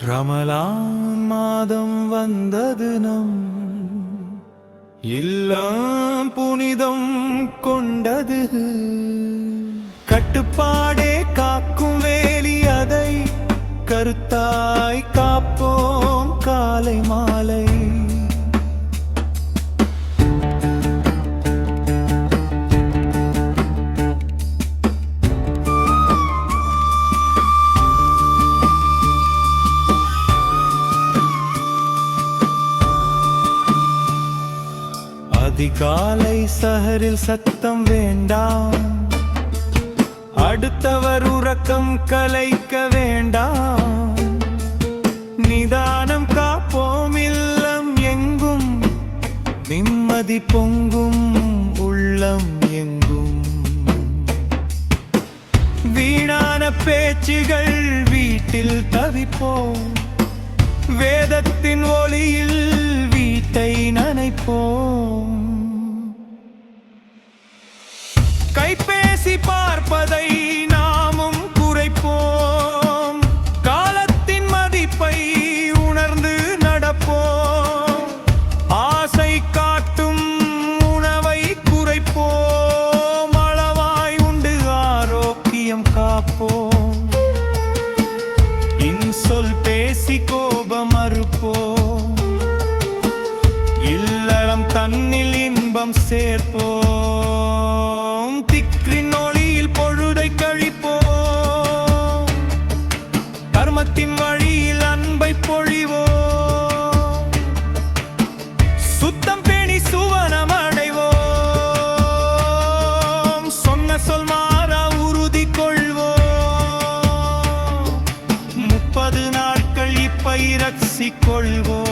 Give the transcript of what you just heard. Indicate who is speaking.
Speaker 1: ரமலான் மாதம் வந்தது நம் இல்லம் புனிதம் கொண்டது. கட்டுப்பாடே காக்கும் வேலி, அதை கருத்தாய் காப்போம் காலை மாலை. அதிகாலை சஹரில் சத்தம் வேண்டாம், அடுத்தவர் உறக்கம் கலைக்க வேண்டாம். நிதானம் காப்போம் இல்லம் எங்கும், நிம்மதி பொங்கும் உள்ளம் எங்கும். வீணான பேச்சுகள் வீட்டில் தவிப்போம், வேதத்தின் ஒளியில் வீட்டை நனைப்போம். கைபேசி பார்ப்பதை நாமும் குறைப்போம், காலத்தின் மதிப்பை உணர்ந்து நடப்போம். ஆசை காட்டும் உணவை குறைப்போம், அளவாய் உண்டு ஆரோக்கியம் காப்போம். இன்சொல் பேசி கோபம் மறுப்போம், இல்லறம் தன்னில் இன்பம் சேர்ப்போம். திக்ரின் ஒளியில் பொழுதை கழிப்போம், கர்மத்தின் வழியில் அன்பை பொழிவோம். சுத்தம் பேணி சுவனம் அடைவோம், சொன்ன சொல் மாற உறுதி கொள்வோம். 30 நாட்கள் இப்பை ரட்சிக் கொள்வோம்.